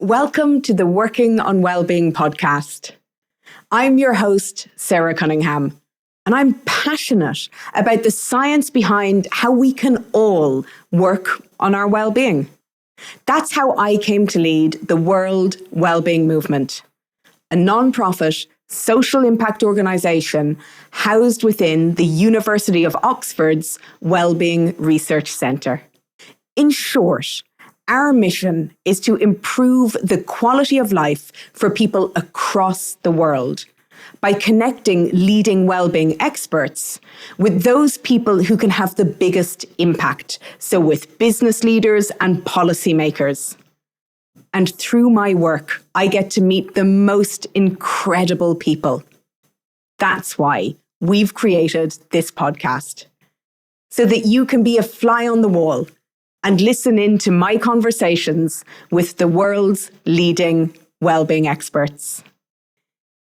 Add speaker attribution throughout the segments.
Speaker 1: Welcome to the Working on Wellbeing podcast. I'm your host, Sarah Cunningham, and I'm passionate about the science behind how we can all work on our well-being. That's how I came to lead the World Wellbeing Movement, a non-profit social impact organisation housed within the University of Oxford's Wellbeing Research Centre. In short, our mission is to improve the quality of life for people across the world by connecting leading wellbeing experts with those people who can have the biggest impact, so with business leaders and policymakers. And through my work, I get to meet the most incredible people. That's why we've created this podcast, so that you can be a fly on the wall and listen in to my conversations with the world's leading wellbeing experts.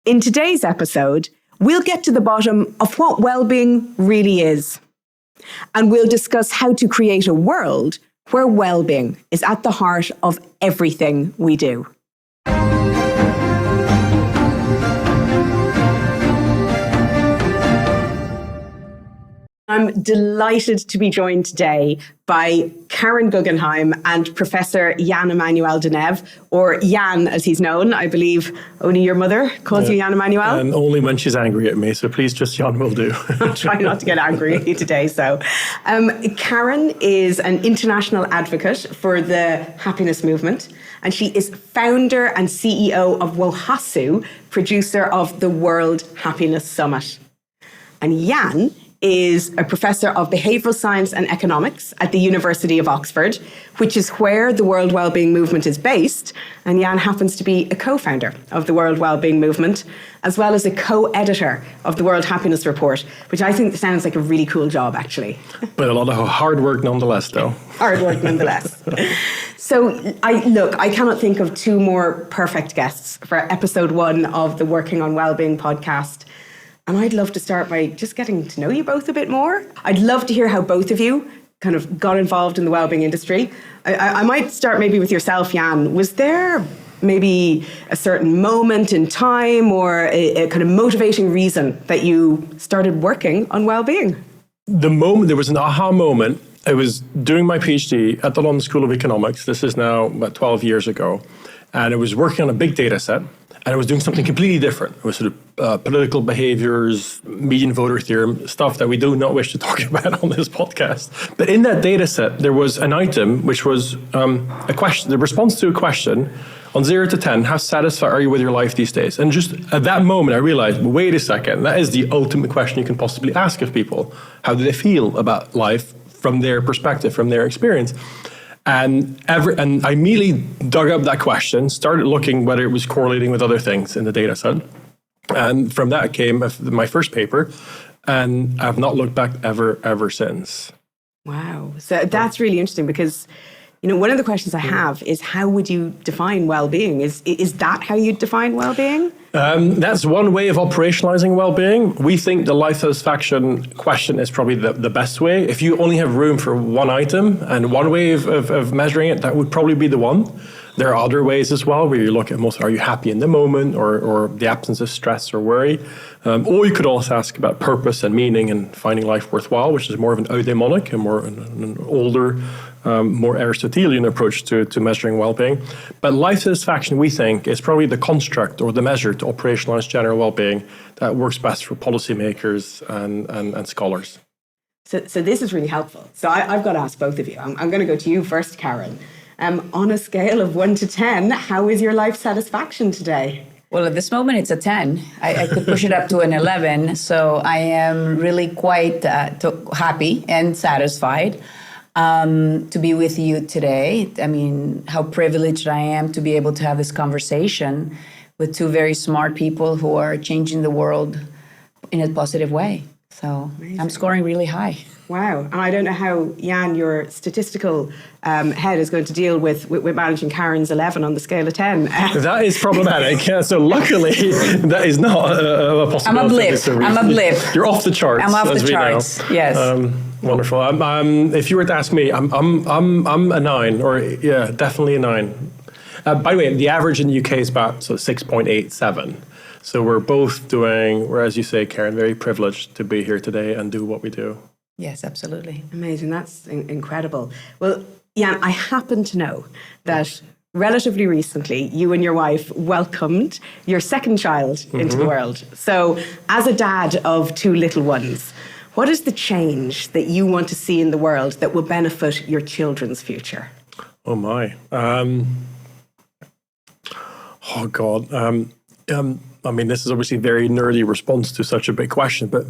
Speaker 1: In today's episode, we'll get to the bottom of what wellbeing really is. And we'll discuss how to create a world where wellbeing is at the heart of everything we do. I'm delighted to be joined today by Karen Guggenheim and Professor Jan-Emmanuel De Neve, or Jan as he's known. I believe only your mother calls you Jan-Emmanuel.
Speaker 2: And only when she's angry at me, so please just Jan will do.
Speaker 1: I'll try not to get angry at you today. Karen is an international advocate for the happiness movement, and she is founder and CEO of WOHASU, producer of the World Happiness Summit. And Jan is a professor of behavioural science and economics at the University of Oxford, which is where the World Wellbeing Movement is based. And Jan happens to be a co-founder of the World Wellbeing Movement, as well as a co-editor of the World Happiness Report, which I think sounds like a really cool job, actually.
Speaker 2: But a lot of hard work nonetheless, though.
Speaker 1: Hard work nonetheless. So I cannot think of two more perfect guests for episode 1 of the Working on Wellbeing podcast. And I'd love to start by just getting to know you both a bit more. I'd love to hear how both of you kind of got involved in the wellbeing industry. I might start maybe with yourself, Jan. Was there maybe a certain moment in time or a kind of motivating reason that you started working on wellbeing?
Speaker 2: There was an aha moment. I was doing my PhD at the London School of Economics. This is now about 12 years ago. And I was working on a big data set. And I was doing something completely different. It was sort of political behaviors, median voter theorem, stuff that we do not wish to talk about on this podcast. But in that data set, there was an item which was a question, the response to a question on 0 to 10, how satisfied are you with your life these days? And just at that moment, I realized, wait a second, that is the ultimate question you can possibly ask of people. How do they feel about life from their perspective, from their experience? And I immediately dug up that question, started looking whether it was correlating with other things in the data set. And from that came my first paper, and I've not looked back ever since.
Speaker 1: Wow. So that's really interesting because, one of the questions I have is how would you define well-being? Is that how you define well-being?
Speaker 2: That's one way of operationalizing well-being. We think the life satisfaction question is probably the best way. If you only have room for one item and one way of measuring it, that would probably be the one. There are other ways as well where you look at are you happy in the moment or the absence of stress or worry. Or you could also ask about purpose and meaning and finding life worthwhile, which is more of an eudaimonic and more an older, more Aristotelian approach to measuring well-being. But life satisfaction, we think, is probably the construct or the measure to operationalize general well-being that works best for policymakers and scholars.
Speaker 1: So this is really helpful. So I've got to ask both of you. I'm going to go to you first, Karen. On a scale of 1 to 10, how is your life satisfaction today?
Speaker 3: Well, at this moment, it's a 10. I could push it up to an 11. So I am really quite happy and satisfied to be with you today. I mean, how privileged I am to be able to have this conversation with two very smart people who are changing the world in a positive way. So amazing. I'm scoring really high.
Speaker 1: Wow. And I don't know how, Jan, your statistical head is going to deal with managing Karen's 11 on the scale of 10.
Speaker 2: That is problematic. So luckily, that is not a possibility.
Speaker 3: I'm a blip.
Speaker 2: You're off the charts.
Speaker 3: I'm off the charts, yes.
Speaker 2: Wonderful. If you were to ask me, I'm a 9, or definitely a 9. By the way, the average in the UK is about 6.87. So we're both we're, as you say, Karen, very privileged to be here today and do what we do.
Speaker 3: Yes, absolutely.
Speaker 1: Amazing. That's incredible. Well, Jan, I happen to know that relatively recently, you and your wife welcomed your second child into the world. So as a dad of two little ones, what is the change that you want to see in the world that will benefit your children's future?
Speaker 2: Oh, my. Oh, God. I mean, this is obviously a very nerdy response to such a big question, but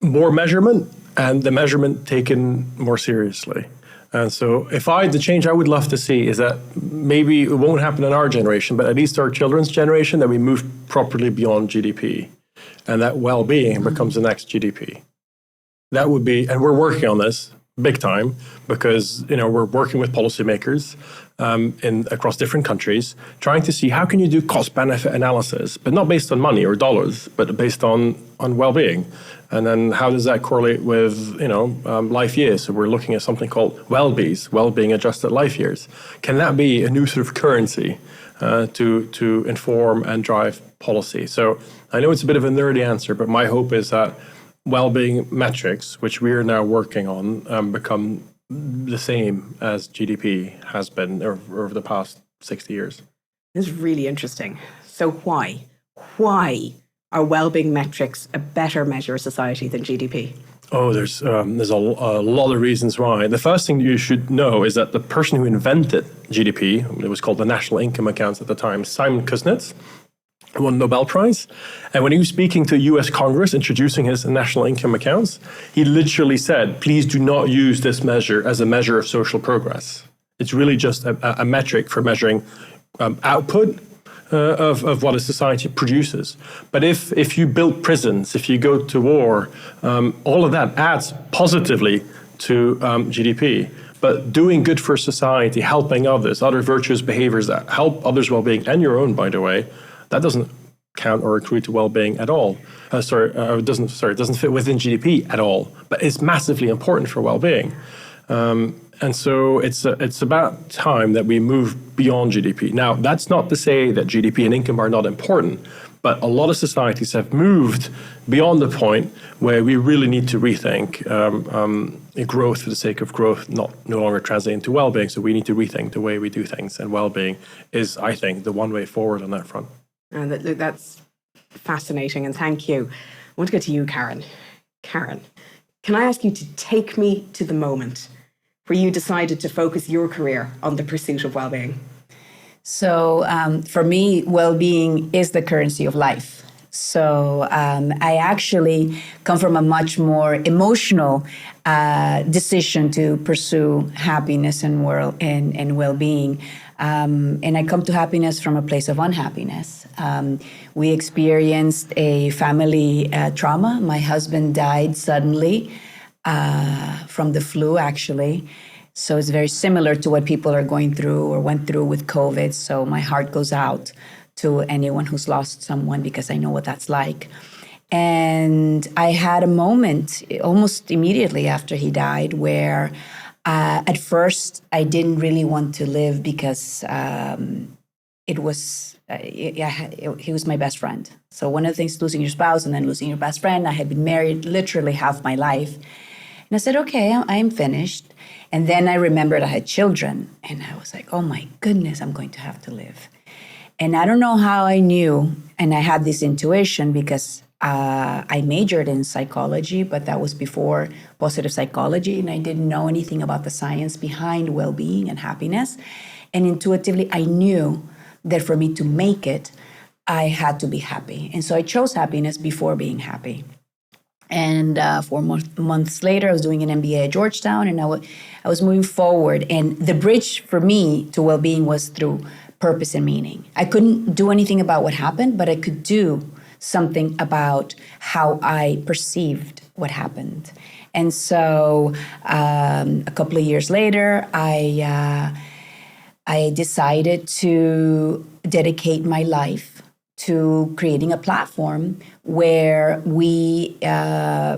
Speaker 2: more measurement and the measurement taken more seriously. And so the change I would love to see is that maybe it won't happen in our generation, but at least our children's generation, that we move properly beyond GDP and that well-being becomes the next GDP. That would be, and we're working on this big time because, we're working with policymakers across different countries, trying to see how can you do cost-benefit analysis, but not based on money or dollars, but based on well-being. And then how does that correlate with, life years? So we're looking at something called WellBees, well-being adjusted life years. Can that be a new sort of currency to inform and drive policy? So I know it's a bit of a nerdy answer, but my hope is that well-being metrics, which we are now working on, become the same as GDP has been over the past 60 years.
Speaker 1: This is really interesting. So why? Why are well-being metrics a better measure of society than GDP?
Speaker 2: Oh, there's a lot of reasons why. The first thing you should know is that the person who invented GDP, it was called the National Income Accounts at the time, Simon Kuznets, won the Nobel Prize. And when he was speaking to US Congress, introducing his national income accounts, he literally said, please do not use this measure as a measure of social progress. It's really just a metric for measuring output of what a society produces. But if you build prisons, if you go to war, all of that adds positively to GDP. But doing good for society, helping others, other virtuous behaviors that help others' well-being, and your own, by the way, that doesn't count or accrue to well-being at all. It doesn't fit within GDP at all, but it's massively important for well-being. And so it's about time that we move beyond GDP. Now, that's not to say that GDP and income are not important, but a lot of societies have moved beyond the point where we really need to rethink growth for the sake of growth, no longer translating to well-being. So we need to rethink the way we do things, and well-being is, I think, the one way forward on that front.
Speaker 1: And that's fascinating, and thank you. I want to go to you, Karen. Karen, can I ask you to take me to the moment where you decided to focus your career on the pursuit of well-being?
Speaker 3: So for me, well-being is the currency of life. So I actually come from a much more emotional decision to pursue happiness and well-being. And I come to happiness from a place of unhappiness. We experienced a family trauma. My husband died suddenly from the flu, actually. So it's very similar to what people are going through or went through with COVID. So my heart goes out to anyone who's lost someone because I know what that's like. And I had a moment almost immediately after he died where at first I didn't really want to live because he was my best friend. So one of the things, losing your spouse and then losing your best friend, I had been married literally half my life. And I said, okay, I'm finished. And then I remembered I had children. And I was like, oh my goodness, I'm going to have to live. And I don't know how I knew, and I had this intuition because I majored in psychology, but that was before positive psychology, and I didn't know anything about the science behind well-being and happiness. And intuitively, I knew that for me to make it, I had to be happy. And so I chose happiness before being happy. And 4 months later, I was doing an MBA at Georgetown, and I was moving forward. And the bridge for me to well-being was through purpose and meaning. I couldn't do anything about what happened, but I could do something about how I perceived what happened. And so a couple of years later, I decided to dedicate my life to creating a platform where we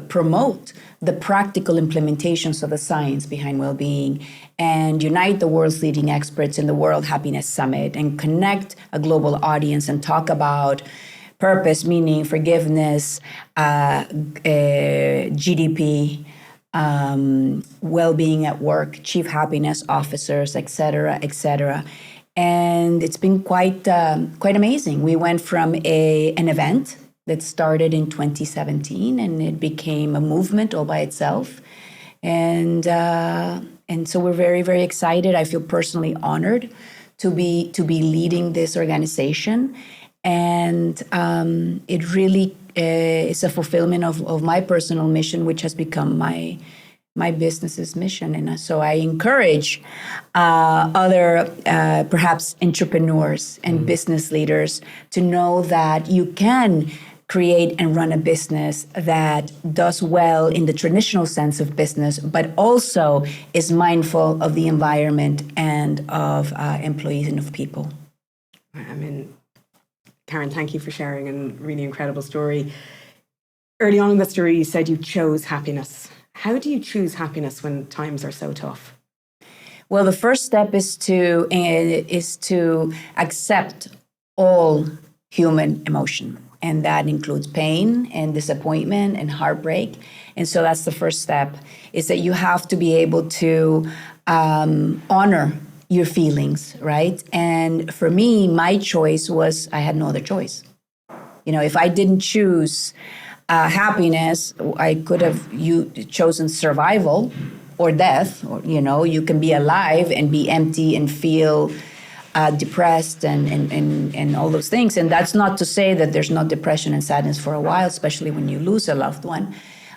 Speaker 3: promote the practical implementations of the science behind well-being and unite the world's leading experts in the World Happiness Summit and connect a global audience and talk about purpose, meaning, forgiveness, GDP, well-being at work, chief happiness officers, et cetera, et cetera. And it's been quite amazing. We went from an event that started in 2017, and it became a movement all by itself. And so we're very, very excited. I feel personally honored to be leading this organization. And it really is a fulfillment of my personal mission, which has become my business's mission. And so I encourage other perhaps entrepreneurs and business leaders to know that you can create and run a business that does well in the traditional sense of business, but also is mindful of the environment and of employees and of people.
Speaker 1: I mean, Karen, thank you for sharing a really incredible story. Early on in the story, you said you chose happiness. How do you choose happiness when times are so tough?
Speaker 3: Well, the first step is to accept all human emotion. And that includes pain and disappointment and heartbreak. And so that's the first step, is that you have to be able to honor your feelings, right? And for me, my choice was I had no other choice. You know, if I didn't choose happiness, I could have chosen survival or death. Or, you know, you can be alive and be empty and feel depressed and all those things. And that's not to say that there's not depression and sadness for a while, especially when you lose a loved one.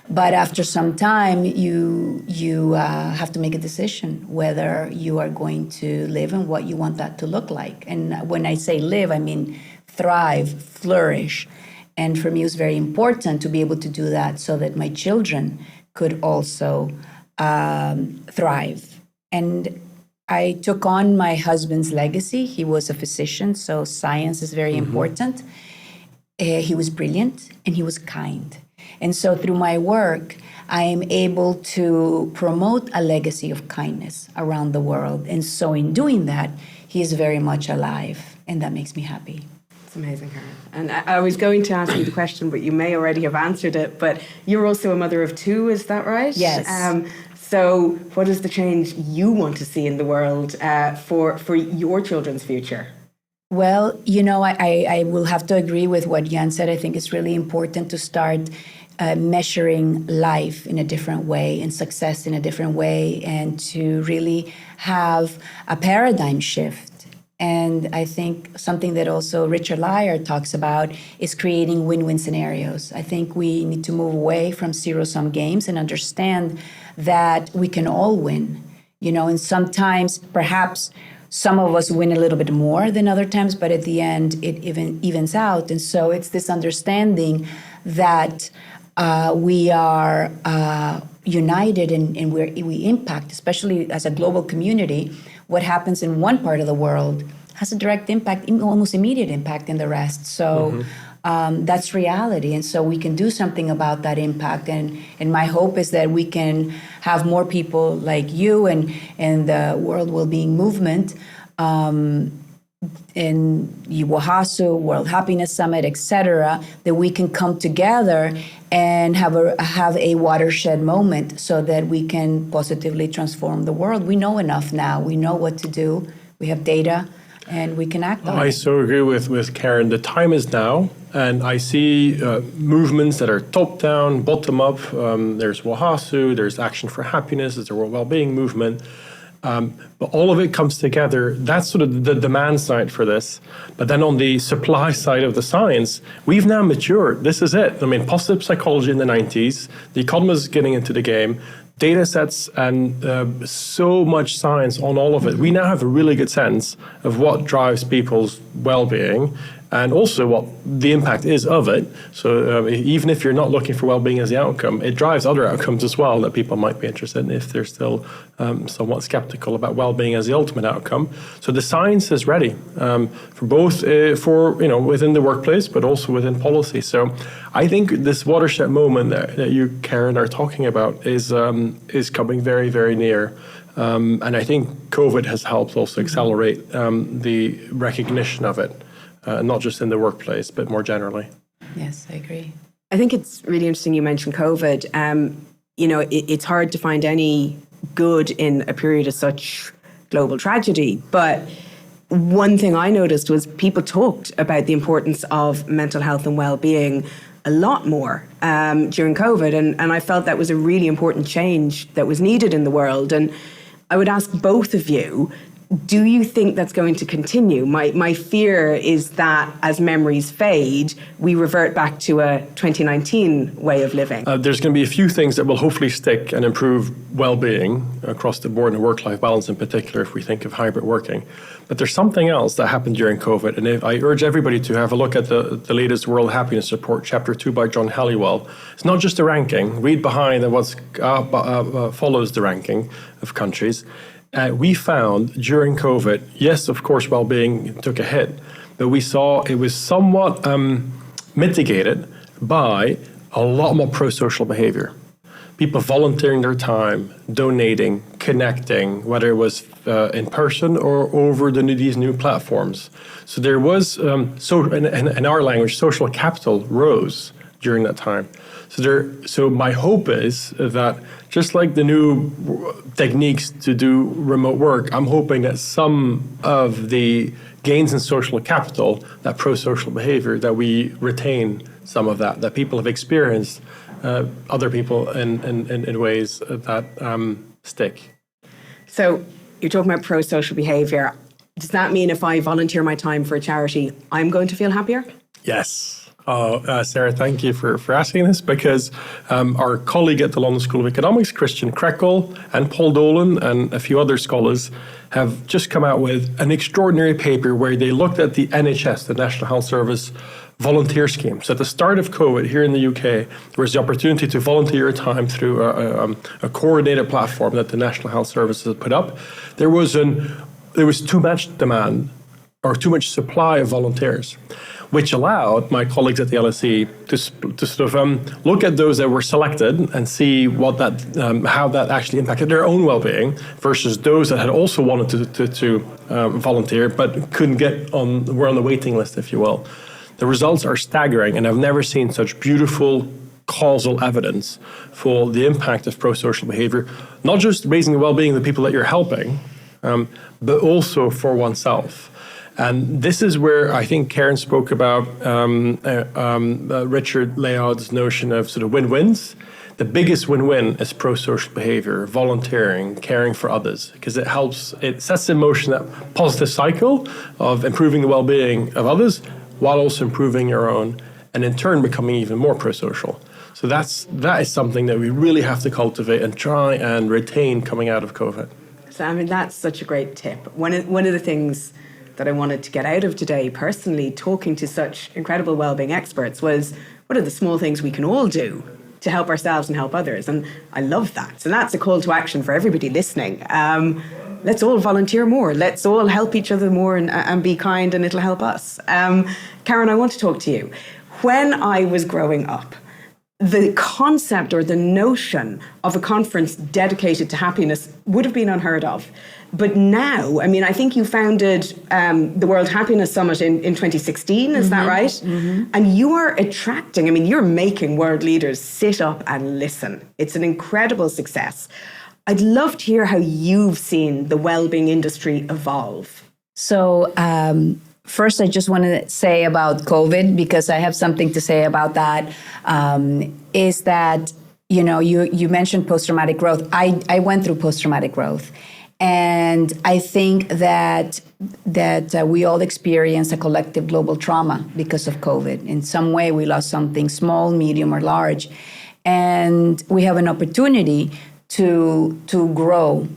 Speaker 3: But after some time, you have to make a decision whether you are going to live and what you want that to look like. And when I say live, I mean thrive, flourish. And for me, it was very important to be able to do that so that my children could also thrive. And I took on my husband's legacy. He was a physician, so science is very important. He was brilliant and he was kind. And so through my work, I am able to promote a legacy of kindness around the world. And so in doing that, he is very much alive, and that makes me happy.
Speaker 1: It's amazing, Karen. And I was going to ask you the question, but you may already have answered it. But you're also a mother of two, is that right?
Speaker 3: Yes.
Speaker 1: So what is the change you want to see in the world for your children's future?
Speaker 3: Well, you know, I will have to agree with what Jan said. I think it's really important to start measuring life in a different way and success in a different way, and to really have a paradigm shift. And I think something that also Richard Lyer talks about is creating win-win scenarios. I think we need to move away from zero-sum games and understand that we can all win, you know, and sometimes perhaps some of us win a little bit more than other times, but at the end it evens out. And so it's this understanding that we are united and we impact, especially as a global community. What happens in one part of the world has a direct impact, almost immediate impact in the rest. So that's reality. And so we can do something about that impact. And my hope is that we can have more people like you and the World Wellbeing Movement, in WOHASU, World Happiness Summit, et cetera, that we can come together and have a watershed moment so that we can positively transform the world. We know enough now. We know what to do. We have data, and we can act on it.
Speaker 2: I so agree with Karen. The time is now, and I see movements that are top-down, bottom-up. There's WOHASU, there's Action for Happiness, there's the World Wellbeing Movement. But all of it comes together. That's sort of the demand side for this. But then on the supply side of the science, we've now matured. This is it. I mean, positive psychology in the 90s, the economists getting into the game, data sets and so much science on all of it. We now have a really good sense of what drives people's well-being. and also what the impact is of it. So even if you're not looking for well-being as the outcome, it drives other outcomes as well that people might be interested in if they're still somewhat skeptical about well-being as the ultimate outcome. So the science is ready for both within the workplace, but also within policy. So I think this watershed moment that you, Karen, are talking about is coming very, very near. And I think COVID has helped also accelerate the recognition of it, not just in the workplace, but more generally.
Speaker 3: Yes, I agree.
Speaker 1: I think it's really interesting you mentioned COVID. It's hard to find any good in a period of such global tragedy. But one thing I noticed was people talked about the importance of mental health and well-being a lot more during COVID. And I felt that was a really important change that was needed in the world. And I would ask both of you, do you think that's going to continue? My fear is that as memories fade, we revert back to a 2019 way of living.
Speaker 2: There's going to be a few things that will hopefully stick and improve well-being across the board and work-life balance in particular if we think of hybrid working. But there's something else that happened during COVID, and I urge everybody to have a look at the latest World Happiness Report, Chapter 2 by John Halliwell. It's not just a ranking. Read behind and what follows the ranking of countries. We found during COVID, yes, of course, well-being took a hit, but we saw it was somewhat mitigated by a lot more pro-social behavior. People volunteering their time, donating, connecting, whether it was in person or over these new platforms. So there was, in our language, social capital rose during that time. So my hope is that just like the new techniques to do remote work, I'm hoping that some of the gains in social capital, that pro-social behavior, that we retain some of that people have experienced other people in ways that stick.
Speaker 1: So you're talking about pro-social behavior. Does that mean if I volunteer my time for a charity, I'm going to feel happier?
Speaker 2: Yes. Sarah, thank you for asking this, because our colleague at the London School of Economics, Christian Krekel, and Paul Dolan, and a few other scholars have just come out with an extraordinary paper where they looked at the NHS, the National Health Service volunteer scheme. So at the start of COVID here in the UK, there was the opportunity to volunteer your time through a coordinated platform that the National Health Service had put up. There was too much demand or too much supply of volunteers, which allowed my colleagues at the LSE to sort of look at those that were selected and see what how that actually impacted their own well-being versus those that had also wanted to volunteer but were on the waiting list, if you will. The results are staggering, and I've never seen such beautiful causal evidence for the impact of pro-social behavior, not just raising the well-being of the people that you're helping, but also for oneself. And this is where I think Karen spoke about Richard Layard's notion of sort of win-wins. The biggest win-win is pro-social behavior, volunteering, caring for others, because it sets in motion that positive cycle of improving the well-being of others while also improving your own, and in turn becoming even more pro-social. So that is something that we really have to cultivate and try and retain coming out of COVID.
Speaker 1: So, I mean, that's such a great tip. One of the things that I wanted to get out of today, personally, talking to such incredible wellbeing experts, was what are the small things we can all do to help ourselves and help others? And I love that. So that's a call to action for everybody listening. Let's all volunteer more. Let's all help each other more and be kind, and it'll help us. Karen, I want to talk to you. When I was growing up, the concept or the notion of a conference dedicated to happiness would have been unheard of. But now, I mean, I think you founded the World Happiness Summit in 2016, is that right? Mm-hmm. And you are attracting, I mean, you're making world leaders sit up and listen. It's an incredible success. I'd love to hear how you've seen the wellbeing industry evolve.
Speaker 3: So first, I just want to say about COVID, because I have something to say about that, is that, you mentioned post-traumatic growth. I went through post-traumatic growth. And I think that we all experienced a collective global trauma because of COVID. In some way, we lost something small, medium, or large. And we have an opportunity to grow,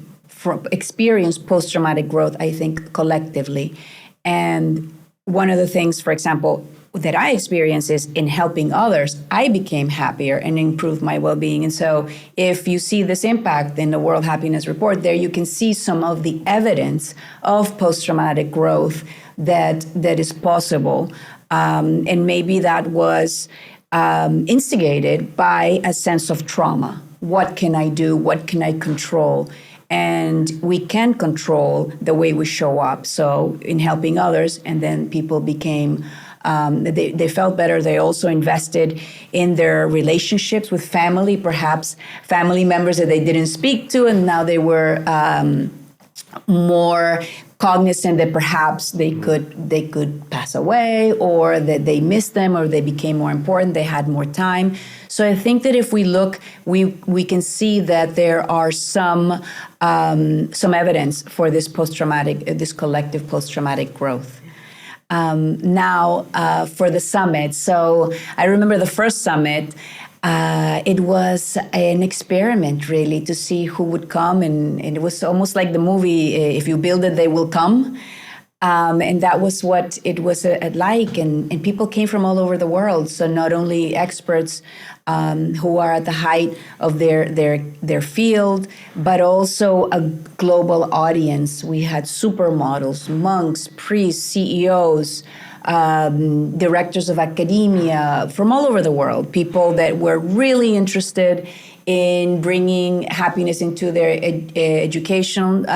Speaker 3: experience post-traumatic growth, I think, collectively. And one of the things, for example, that I experience is in helping others, I became happier and improved my well-being. And so if you see this impact in the World Happiness Report, there you can see some of the evidence of post-traumatic growth that is possible. And maybe that was instigated by a sense of trauma. What can I do? What can I control? And we can control the way we show up. So in helping others, and then people became, they felt better. They also invested in their relationships with family, perhaps family members that they didn't speak to, and now they were more cognizant that perhaps they could pass away, or that they missed them, or they became more important, they had more time. So I think that if we look, we can see that there are some evidence for this this collective post-traumatic growth. Now for the summit. So I remember the first summit. It was an experiment, really, to see who would come. And it was almost like the movie, If You Build It, They Will Come. And that was what it was like. And people came from all over the world. So not only experts who are at the height of their field, but also a global audience. We had supermodels, monks, priests, CEOs, directors of academia from all over the world, people that were really interested in bringing happiness into their education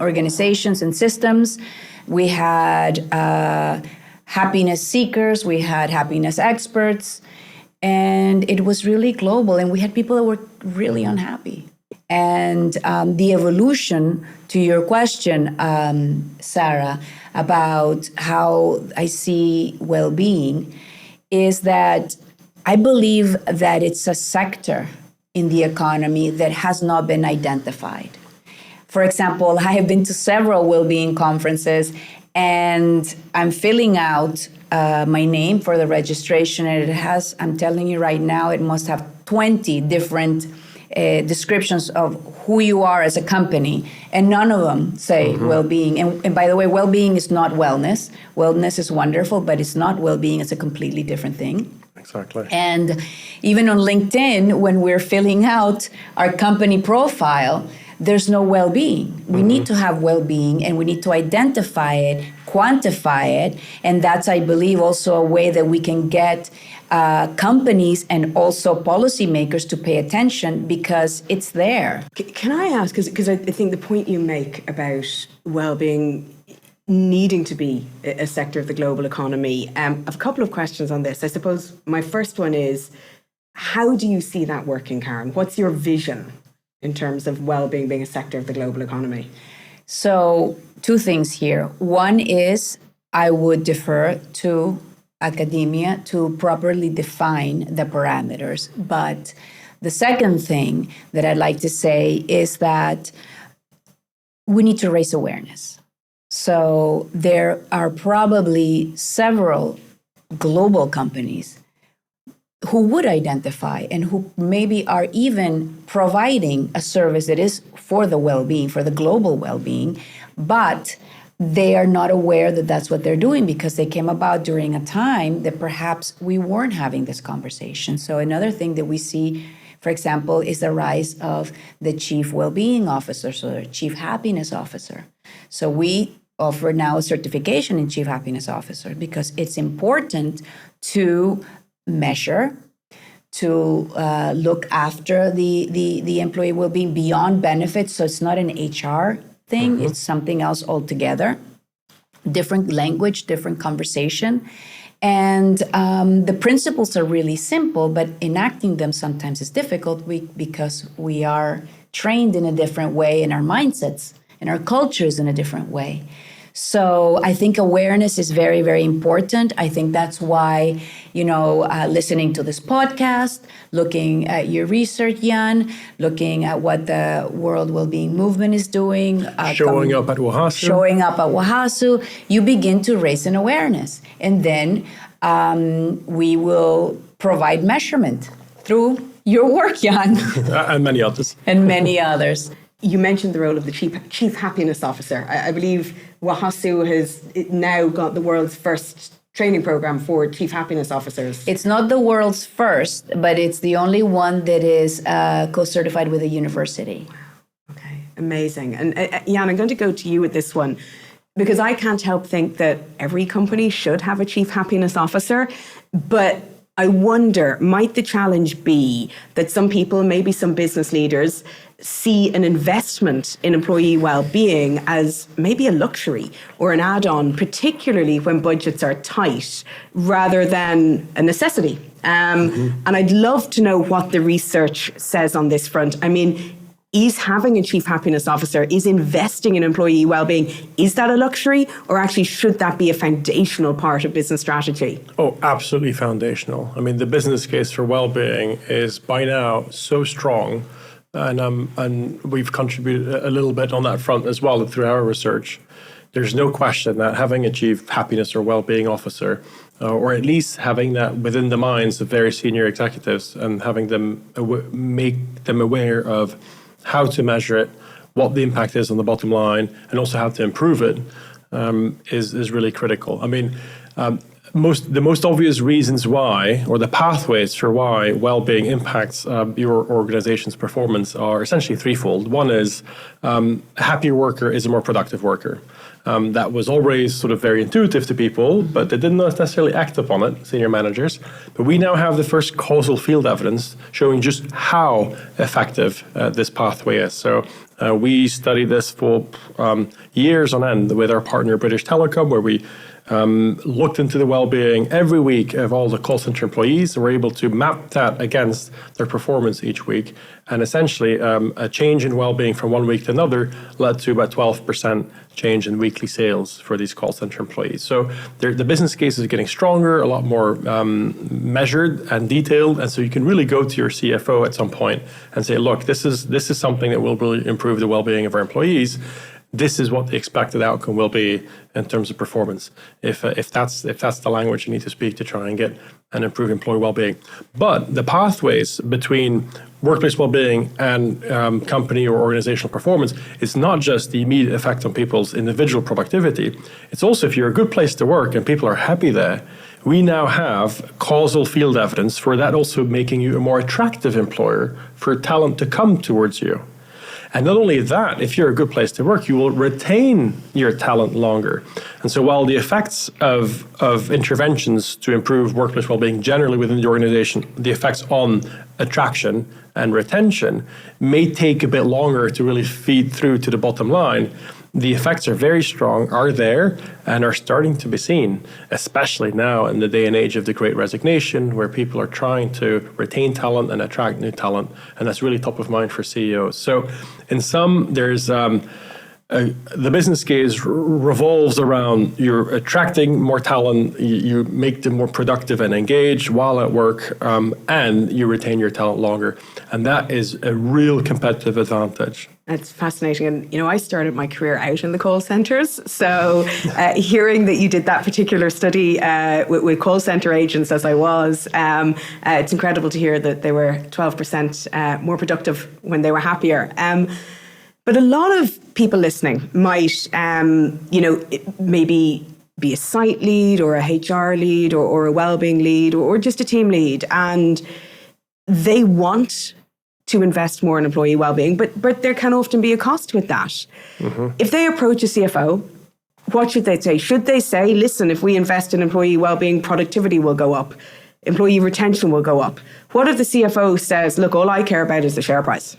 Speaker 3: organizations and systems. We had happiness seekers, we had happiness experts, and it was really global. And we had people that were really unhappy. And the evolution, to your question, Sarah, about how I see well-being, is that I believe that it's a sector in the economy that has not been identified. For example, I have been to several well-being conferences, and I'm filling out my name for the registration, and it has, I'm telling you right now, it must have 20 different descriptions of who you are as a company, and none of them say well-being. And by the way, well-being is not wellness. Wellness is wonderful, but it's not well-being. It's a completely different thing.
Speaker 2: Exactly.
Speaker 3: And even on LinkedIn, when we're filling out our company profile, there's no well-being. We need to have well-being, and we need to identify it, quantify it, and that's, I believe, also a way that we can get companies and also policymakers to pay attention, because it's there.
Speaker 1: Can I ask, because I think the point you make about well-being needing to be a sector of the global economy, I have a couple of questions on this. I suppose my first one is, how do you see that working, Karen? What's your vision in terms of well-being being a sector of the global economy?
Speaker 3: So, two things here. One is, I would defer to academia to properly define the parameters. But the second thing that I'd like to say is that we need to raise awareness. So there are probably several global companies who would identify and who maybe are even providing a service that is for the well-being, for the global well-being, but they are not aware that that's what they're doing, because they came about during a time that perhaps we weren't having this conversation. So another thing that we see, for example, is the rise of the chief well-being officer, so the chief happiness officer. So we offer now a certification in chief happiness officer, because it's important to measure, to look after the employee well-being beyond benefits. So it's not an HR thing, it's something else altogether. Different language, different conversation. And the principles are really simple, but enacting them sometimes is difficult because we are trained in a different way, and our mindsets and our cultures in a different way. So I think awareness is very, very important. I think that's why, listening to this podcast, looking at your research, Jan, looking at what the World Wellbeing Movement is doing.
Speaker 2: Showing up at
Speaker 3: WOHASU, you begin to raise an awareness. And then we will provide measurement through your work, Jan.
Speaker 2: And many others.
Speaker 3: And many others.
Speaker 1: You mentioned the role of the Chief Happiness Officer. I believe WOHASU has now got the world's first training program for Chief Happiness Officers.
Speaker 3: It's not the world's first, but it's the only one that is co-certified with a university.
Speaker 1: Okay, amazing. And Jan, I'm going to go to you with this one, because I can't help think that every company should have a Chief Happiness Officer, but I wonder, might the challenge be that some people, maybe some business leaders, see an investment in employee well-being as maybe a luxury or an add-on, particularly when budgets are tight, rather than a necessity? And I'd love to know what the research says on this front. I mean, is having a Chief Happiness Officer, is investing in employee well-being, is that a luxury, or actually should that be a foundational part of business strategy?
Speaker 2: Oh, absolutely foundational. I mean, the business case for well-being is by now so strong, and we've contributed a little bit on that front as well through our research. There's no question that having a Chief Happiness or Wellbeing Officer, or at least having that within the minds of very senior executives and having them make them aware of how to measure it, what the impact is on the bottom line, and also how to improve it, is really critical. I mean, the most obvious reasons why, or the pathways for why well-being impacts your organization's performance are essentially threefold. One is a happier worker is a more productive worker. That was always sort of very intuitive to people, but they didn't necessarily act upon it, senior managers. But we now have the first causal field evidence showing just how effective this pathway is. So we studied this for years on end with our partner British Telecom, where we looked into the well-being every week of all the call center employees. We're able to map that against their performance each week. And essentially, a change in well-being from one week to another led to about 12% change in weekly sales for these call center employees. So the business case is getting stronger, a lot more measured and detailed. And so you can really go to your CFO at some point and say, look, this is something that will really improve the well-being of our employees. This is what the expected outcome will be in terms of performance. If that's the language you need to speak to try and get and improve employee well-being. But the pathways between workplace well-being and company or organizational performance is not just the immediate effect on people's individual productivity. It's also if you're a good place to work and people are happy there, we now have causal field evidence for that also making you a more attractive employer for talent to come towards you. And not only that, if you're a good place to work, you will retain your talent longer. And so while the effects of interventions to improve workplace well-being generally within the organization, the effects on attraction and retention may take a bit longer to really feed through to the bottom line, the effects are very strong, are there, and are starting to be seen, especially now in the day and age of the Great Resignation, where people are trying to retain talent and attract new talent, and that's really top of mind for CEOs. So in sum, there's the business case revolves around you're attracting more talent, you make them more productive and engaged while at work, and you retain your talent longer. And that is a real competitive advantage.
Speaker 1: That's fascinating. And, I started my career out in the call centres. So hearing that you did that particular study with call centre agents as I was, it's incredible to hear that they were 12% more productive when they were happier. But a lot of people listening might, maybe be a site lead or a HR lead or a wellbeing lead or just a team lead. And they want to invest more in employee well-being, but there can often be a cost with that. Mm-hmm. If they approach a CFO, what should they say? Should they say, listen, if we invest in employee well-being, productivity will go up, employee retention will go up? What if the CFO says, look, all I care about is the share price?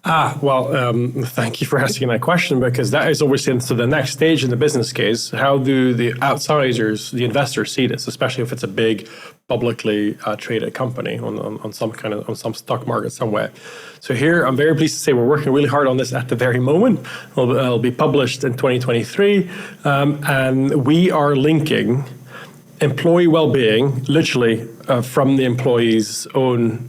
Speaker 2: Thank you for asking that question, because that is always into the next stage in the business case. How do the outsiders, the investors, see this, especially if it's a big publicly traded company on some stock market somewhere? So here, I'm very pleased to say we're working really hard on this at the very moment. It'll be published in 2023, and we are linking employee well-being, literally from the employee's own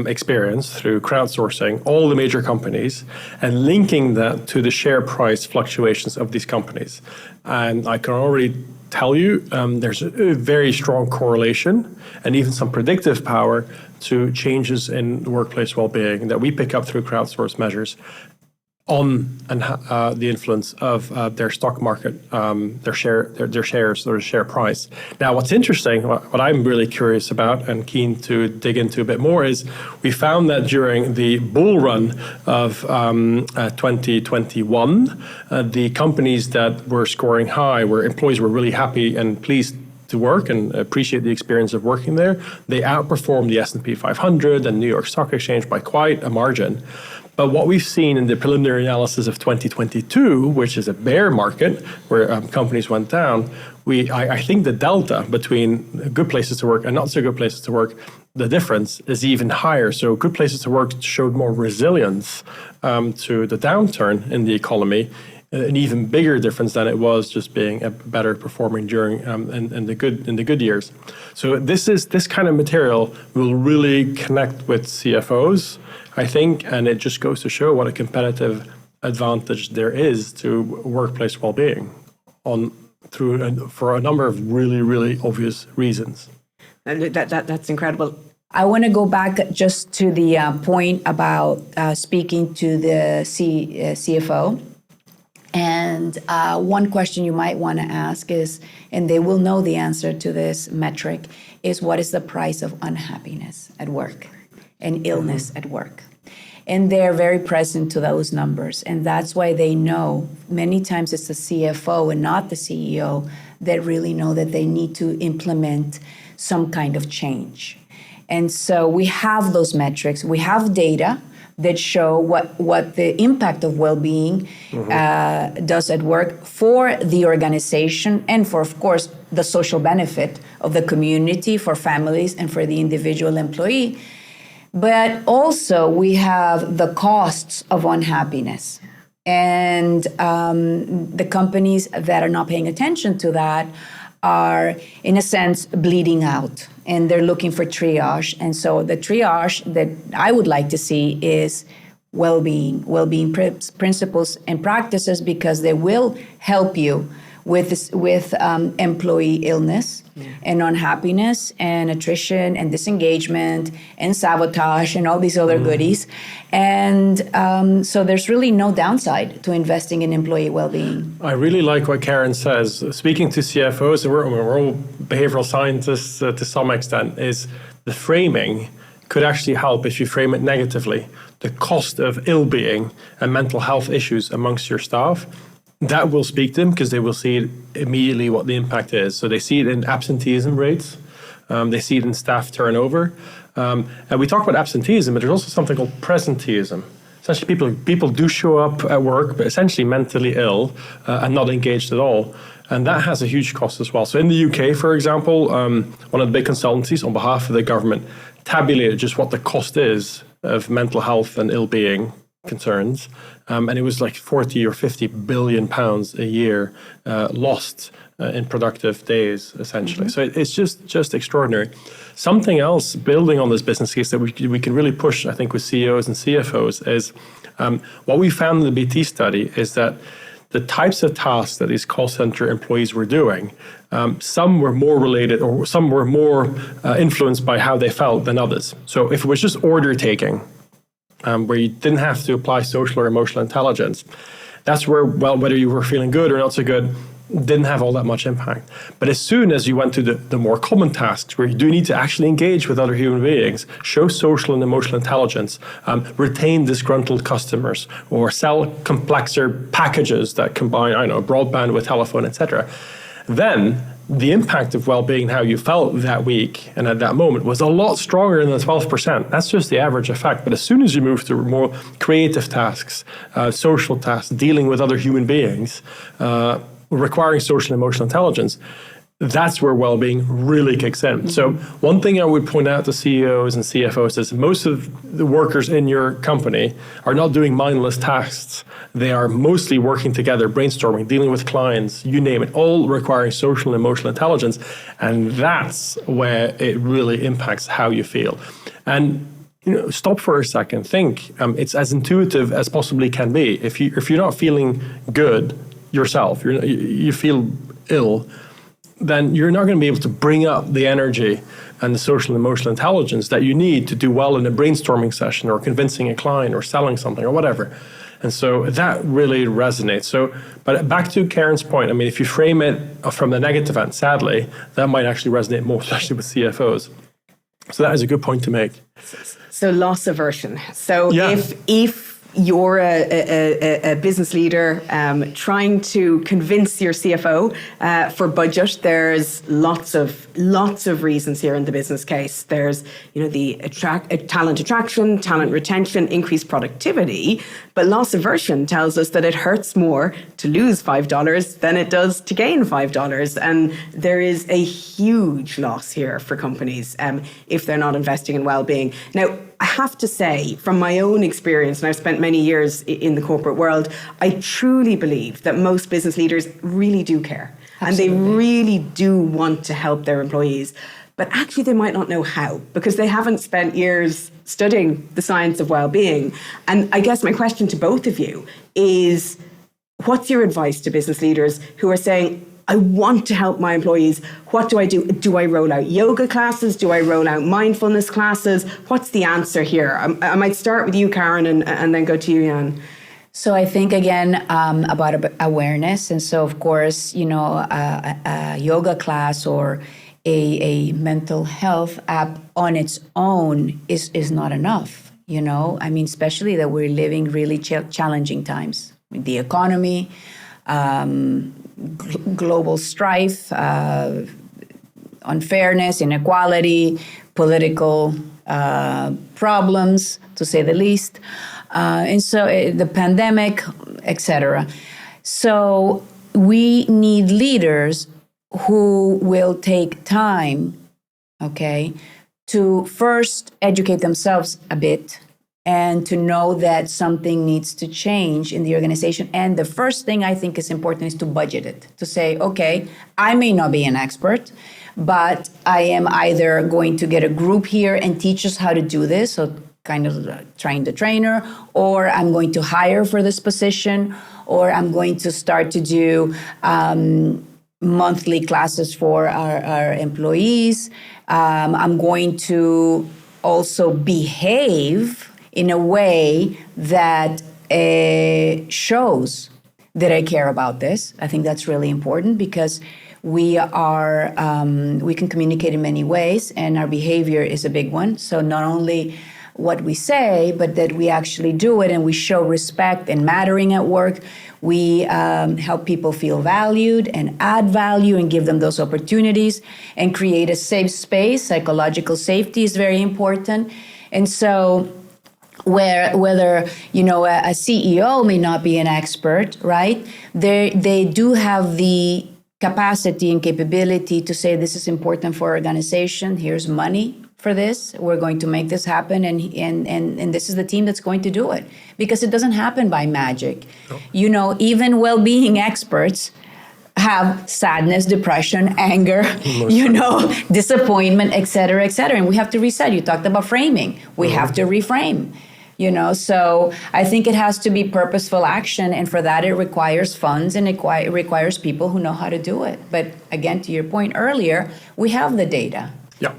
Speaker 2: experience through crowdsourcing all the major companies and linking that to the share price fluctuations of these companies. And I can already tell you there's a very strong correlation and even some predictive power to changes in workplace well-being that we pick up through crowdsourced measures on the influence of their stock market, their shares, or share price. Now, what's interesting, what I'm really curious about and keen to dig into a bit more is we found that during the bull run of 2021, the companies that were scoring high, where employees were really happy and pleased to work and appreciate the experience of working there, they outperformed the S&P 500 and New York Stock Exchange by quite a margin. But what we've seen in the preliminary analysis of 2022, which is a bear market where companies went down, I think the delta between good places to work and not so good places to work, the difference is even higher. So good places to work showed more resilience to the downturn in the economy, an even bigger difference than it was just being a better performing during in the good years. So this kind of material will really connect with CFOs, I think, and it just goes to show what a competitive advantage there is to workplace well-being for a number of really, really obvious reasons.
Speaker 1: That's incredible.
Speaker 3: I want to go back just to the point about speaking to the CFO. And one question you might want to ask is, and they will know the answer to this metric, is what is the price of unhappiness at work and illness at work? And they're very present to those numbers. And that's why they know many times it's the CFO and not the CEO that really know that they need to implement some kind of change. And so we have those metrics. We have data that show what the impact of well-being does at work for the organization and for, of course, the social benefit of the community, for families, and for the individual employee. But also we have the costs of unhappiness. And the companies that are not paying attention to that are, in a sense, bleeding out, and they're looking for triage. And so the triage that I would like to see is well-being principles and practices, because they will help you with employee illness and unhappiness and attrition and disengagement and sabotage and all these other goodies. And so there's really no downside to investing in employee well-being.
Speaker 2: I really like what Karen says. Speaking to CFOs, and we're all behavioral scientists to some extent, is the framing could actually help if you frame it negatively. The cost of ill-being and mental health issues amongst your staff, that will speak to them because they will see it immediately what the impact is. So they see it in absenteeism rates, they see it in staff turnover. And we talk about absenteeism, but there's also something called presenteeism. Essentially, people do show up at work, but essentially mentally ill and not engaged at all. And that has a huge cost as well. So in the UK, for example, one of the big consultancies on behalf of the government tabulated just what the cost is of mental health and ill-being concerns, and it was like 40 or 50 billion pounds a year lost in productive days, essentially. So it's just extraordinary. Something else building on this business case that we can really push, I think, with CEOs and CFOs is what we found in the BT study is that the types of tasks that these call center employees were doing, some were more related or some were more influenced by how they felt than others. So if it was just order taking, where you didn't have to apply social or emotional intelligence, that's where, well, whether you were feeling good or not so good, didn't have all that much impact. But as soon as you went to the more common tasks, where you do need to actually engage with other human beings, show social and emotional intelligence, retain disgruntled customers, or sell complexer packages that combine, broadband with telephone, etc., then the impact of well-being, how you felt that week and at that moment, was a lot stronger than the 12%. That's just the average effect. But as soon as you move to more creative tasks, social tasks, dealing with other human beings, requiring social and emotional intelligence, that's where well-being really kicks in. So one thing I would point out to CEOs and CFOs is most of the workers in your company are not doing mindless tasks. They are mostly working together, brainstorming, dealing with clients, you name it, all requiring social and emotional intelligence. And that's where it really impacts how you feel. And stop for a second, think. It's as intuitive as possibly can be. If you're not feeling good yourself, you feel ill, then you're not going to be able to bring up the energy and the social and emotional intelligence that you need to do well in a brainstorming session or convincing a client or selling something or whatever. And so that really resonates. So, but back to Karen's point, I mean, if you frame it from the negative end, sadly, that might actually resonate more, especially with CFOs. So that is a good point to make.
Speaker 1: So loss aversion. So
Speaker 2: Yeah.
Speaker 1: if you're a business leader trying to convince your CFO for budget, there's lots of reasons here in the business case. There's the talent attraction, talent retention, increased productivity, but loss aversion tells us that it hurts more to lose $5 than it does to gain $5, and there is a huge loss here for companies if they're not investing in well-being. Now, I have to say, from my own experience, and I've spent many years in the corporate world, I truly believe that most business leaders really do care. Absolutely. And they really do want to help their employees. But actually, they might not know how, because they haven't spent years studying the science of well-being. And I guess my question to both of you is, what's your advice to business leaders who are saying, I want to help my employees. What do I do? Do I roll out yoga classes? Do I roll out mindfulness classes? What's the answer here? I might start with you, Karen, and then go to you, Jan.
Speaker 3: So I think, again, about awareness. And so, of course, a yoga class or a mental health app on its own is not enough, I mean, especially that we're living really challenging times with the economy, global strife, unfairness, inequality, political problems, to say the least, and so the pandemic, etc. So we need leaders who will take time, to first educate themselves a bit, and to know that something needs to change in the organization. And the first thing I think is important is to budget it, to say, okay, I may not be an expert, but I am either going to get a group here and teach us how to do this, so kind of train the trainer, or I'm going to hire for this position, or I'm going to start to do monthly classes for our employees. I'm going to also behave in a way that shows that I care about this. I think that's really important, because we can communicate in many ways, and our behavior is a big one. So not only what we say, but that we actually do it, and we show respect and mattering at work. We help people feel valued and add value and give them those opportunities and create a safe space. Psychological safety is very important. And so whether a CEO may not be an expert, right? They do have the capacity and capability to say, this is important for our organization. Here's money for this. We're going to make this happen, and this is the team that's going to do it, because it doesn't happen by magic. No. Even well-being experts have sadness, depression, anger, disappointment, et cetera, and we have to reset. You talked about framing. We have to reframe. So I think it has to be purposeful action, and for that it requires funds, and it requires people who know how to do it. But again, to your point earlier, we have the data.
Speaker 2: Yeah,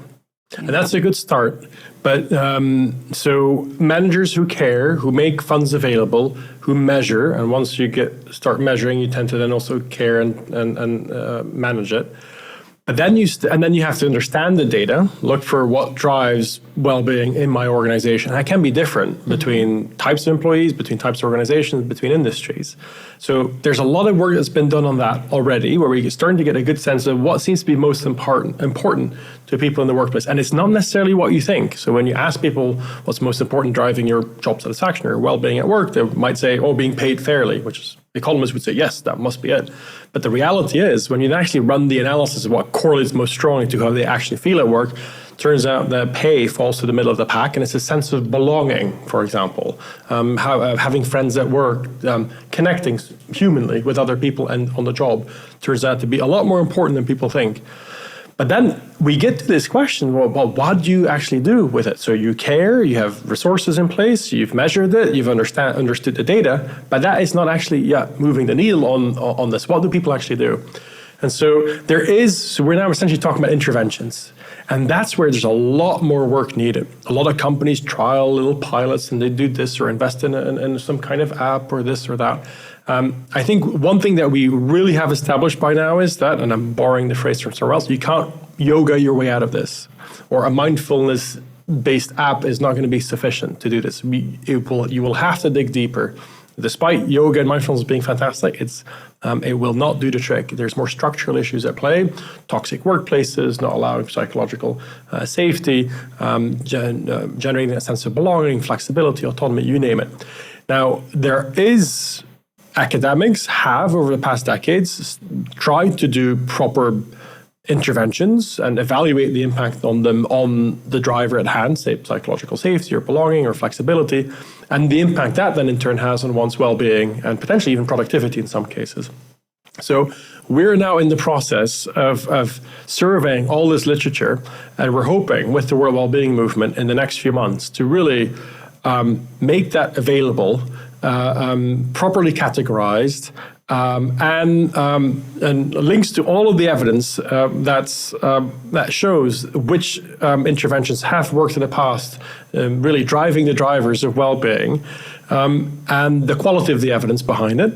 Speaker 2: and that's a good start. But so managers who care, who make funds available, who measure, and once you start measuring, you tend to then also care and manage it. But then you have to understand the data, look for what drives well-being in my organization. That can be different between types of employees, between types of organizations, between industries. So there's a lot of work that's been done on that already, where we're starting to get a good sense of what seems to be most important to people in the workplace. And it's not necessarily what you think. So when you ask people what's most important driving your job satisfaction or well-being at work, they might say, being paid fairly, which is economists would say, yes, that must be it. But the reality is, when you actually run the analysis of what correlates most strongly to how they actually feel at work, turns out that pay falls to the middle of the pack, and it's a sense of belonging, for example, having friends at work, connecting humanly with other people and on the job turns out to be a lot more important than people think. But then we get to this question, well, what do you actually do with it? So you care, you have resources in place, you've measured it, you've understood the data, but that is not actually moving the needle on this. What do people actually do? And so we're now essentially talking about interventions. And that's where there's a lot more work needed. A lot of companies trial little pilots and they do this or invest in some kind of app or this or that. I think one thing that we really have established by now is that, and I'm borrowing the phrase from somewhere else, you can't yoga your way out of this. Or a mindfulness-based app is not going to be sufficient to do this. You will have to dig deeper. Despite yoga and mindfulness being fantastic, it will not do the trick. There's more structural issues at play, toxic workplaces, not allowing psychological safety, generating a sense of belonging, flexibility, autonomy, you name it. Now, academics have, over the past decades, tried to do proper interventions and evaluate the impact on them on the driver at hand, say psychological safety or belonging or flexibility, and the impact that then in turn has on one's well-being and potentially even productivity in some cases. So we're now in the process of surveying all this literature, and we're hoping with the World Wellbeing Movement in the next few months to really make that available, properly categorized, and links to all of the evidence that shows which interventions have worked in the past, really driving the drivers of well-being, and the quality of the evidence behind it.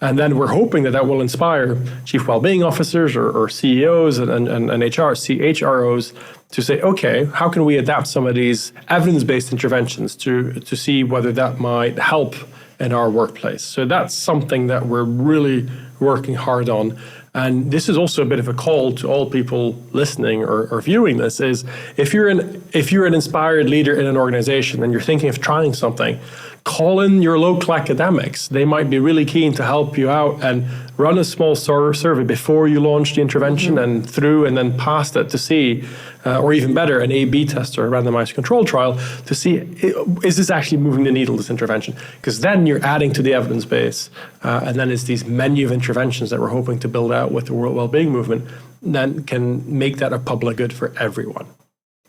Speaker 2: And then we're hoping that will inspire chief well-being officers or CEOs and CHROs to say, okay, how can we adapt some of these evidence-based interventions to see whether that might help in our workplace. So that's something that we're really working hard on. And this is also a bit of a call to all people listening or viewing this, is if you're an inspired leader in an organization and you're thinking of trying something, call in your local academics. They might be really keen to help you out and run a small survey before you launch the intervention and then pass that to see, or even better, an A/B test or a randomized control trial to see, is this actually moving the needle, this intervention? Because then you're adding to the evidence base, and then it's these menu of interventions that we're hoping to build out with the World Wellbeing Movement that can make that a public good for everyone.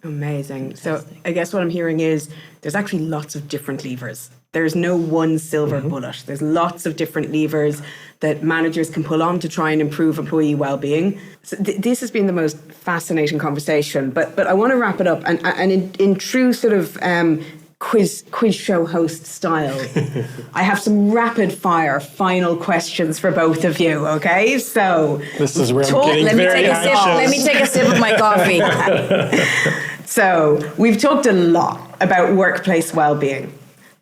Speaker 1: Amazing. So I guess what I'm hearing is there's actually lots of different levers. There's no one silver bullet. There's lots of different levers that managers can pull on to try and improve employee well-being. So this has been the most fascinating conversation, but I want to wrap it up and in true sort of quiz show host style, I have some rapid fire final questions for both of you, okay? So
Speaker 2: this is where I'm getting very anxious.
Speaker 3: Let me take a sip of my coffee.
Speaker 1: So we've talked a lot about workplace well-being.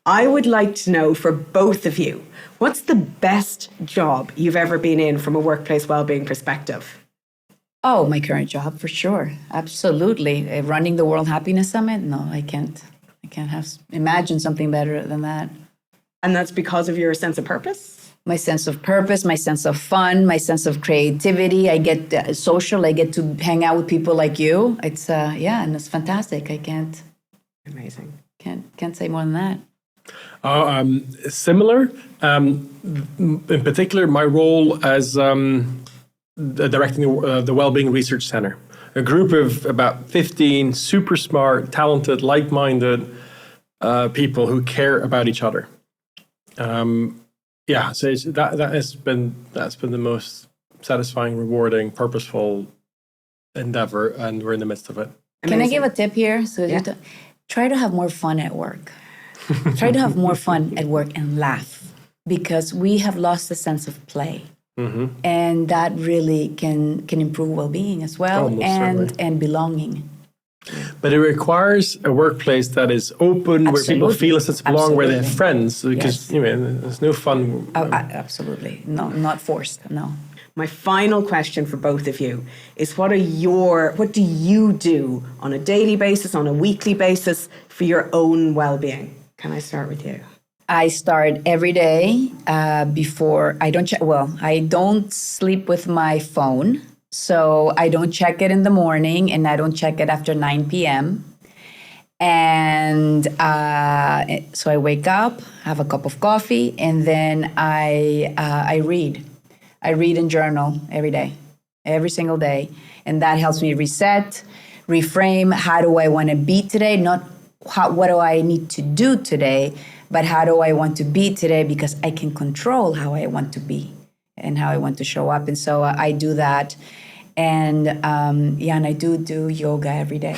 Speaker 1: I would like to know for both of you, what's the best job you've ever been in from a workplace well-being perspective?
Speaker 3: Oh, my current job, for sure. Absolutely. Running the World Happiness Summit? No, I can't imagine something better than that.
Speaker 1: And that's because of your sense of purpose?
Speaker 3: My sense of purpose, my sense of fun, my sense of creativity. I get social. I get to hang out with people like you. It's and it's fantastic.
Speaker 1: Amazing.
Speaker 3: Can't say more than that.
Speaker 2: Similar. In particular, my role as directing the Wellbeing Research Centre, a group of about 15 super smart, talented, like-minded people who care about each other. So that's been the most satisfying, rewarding, purposeful endeavor, and we're in the midst of it.
Speaker 3: Can I give a tip here? So try to have more fun at work. Try to have more fun at work and laugh, because we have lost the sense of play. And that really can improve well-being as well, and belonging.
Speaker 2: But it requires a workplace that is open,
Speaker 3: Absolutely.
Speaker 2: where people feel a sense of belonging, where they have friends, because there's no fun.
Speaker 3: Absolutely. No, not forced, no.
Speaker 1: My final question for both of you is what do you do on a daily basis, on a weekly basis for your own well-being? Can I start with you?
Speaker 3: I start every day before I don't check. Well, I don't sleep with my phone, so I don't check it in the morning, and I don't check it after 9 p.m. And so I wake up, have a cup of coffee, and then I read. I read and journal every day, every single day, and that helps me reset, reframe. How do I want to be today? Not what do I need to do today, but how do I want to be today? Because I can control how I want to be and how I want to show up. And so I do that. And and I do yoga every day.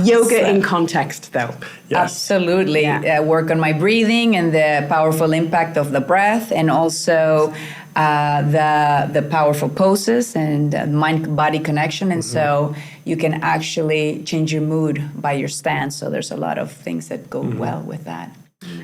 Speaker 1: Yoga in context, though.
Speaker 2: Yes.
Speaker 3: Absolutely. Work on my breathing and the powerful impact of the breath, and also the powerful poses and mind-body connection. And so you can actually change your mood by your stance. So there's a lot of things that go well with that.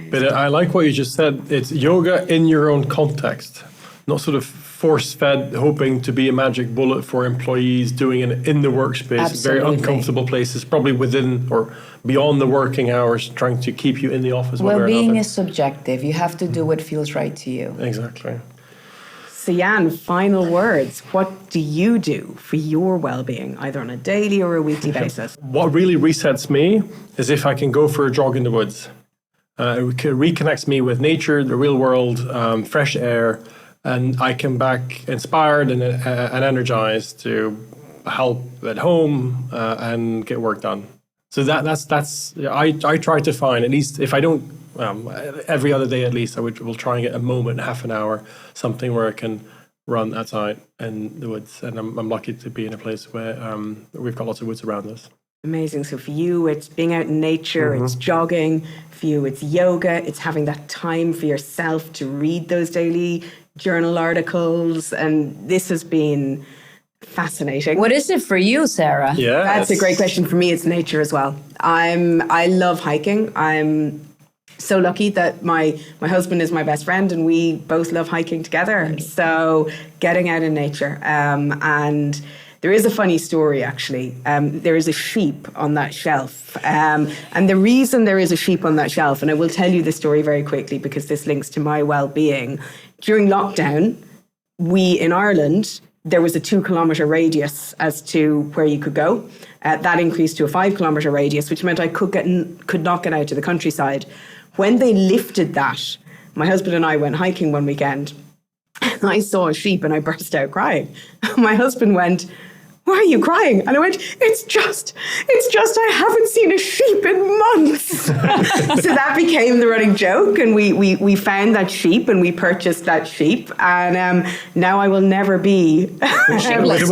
Speaker 2: But I like what you just said. It's yoga in your own context, not sort of force-fed, hoping to be a magic bullet for employees doing it in the workspace,
Speaker 3: Absolutely.
Speaker 2: very uncomfortable places, probably within or beyond the working hours, trying to keep you in the office.
Speaker 3: Well-being is subjective. You have to do what feels right to you.
Speaker 2: Exactly.
Speaker 1: So Jan, final words. What do you do for your well-being, either on a daily or a weekly basis?
Speaker 2: What really resets me is if I can go for a jog in the woods. It reconnects me with nature, the real world, fresh air, and I come back inspired and energized to help at home and get work done. So that's I try to find, at least if I don't, every other day at least, will try and get a moment, half an hour, something where I can run outside in the woods. And I'm lucky to be in a place where we've got lots of woods around us.
Speaker 1: Amazing. So for you, it's being out in nature, it's jogging. For you, it's yoga. It's having that time for yourself to read those daily journal articles. And this has been fascinating.
Speaker 3: What is it for you, Sarah?
Speaker 2: Yeah,
Speaker 1: That's a great question. For me, it's nature as well. I love hiking. I'm so lucky that my husband is my best friend, and we both love hiking together. So getting out in nature. And there is a funny story, actually. There is a sheep on that shelf. And the reason there is a sheep on that shelf, and I will tell you the story very quickly because this links to my well-being. During lockdown, we in Ireland, there was a 2-kilometre radius as to where you could go. That increased to a 5-kilometre radius, which meant I could not get out to the countryside. When they lifted that, my husband and I went hiking one weekend, and I saw a sheep and I burst out crying. My husband went, "Why are you crying?" And I went, it's just I haven't seen a sheep in months. So that became the running joke, and we found that sheep and we purchased that sheep, and now I will never be sheepless.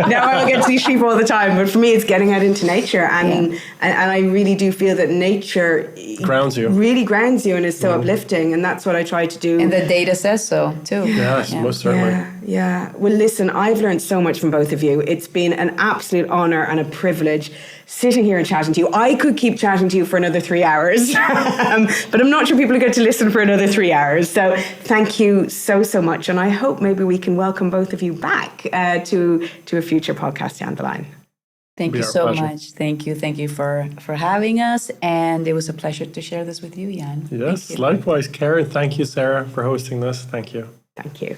Speaker 1: Now I will get to see sheep all the time. But for me, it's getting out into nature, and I really do feel that nature
Speaker 2: grounds you,
Speaker 1: really grounds you, and is so uplifting, and that's what I try to do.
Speaker 3: And the data says so too.
Speaker 2: Yes, most certainly.
Speaker 1: Yeah. Well, listen, I've learned so much from both of you. It's been an absolute honour and a privilege sitting here and chatting to you. I could keep chatting to you for another 3 hours, but I'm not sure people are going to listen for another 3 hours. So thank you so much. And I hope maybe we can welcome both of you back to a future podcast down the line.
Speaker 3: Thank you so much. Thank you for having us. And it was a pleasure to share this with you, Jan.
Speaker 2: Yes, likewise. Karen, thank you, Sarah, for hosting this. Thank you.
Speaker 1: Thank you.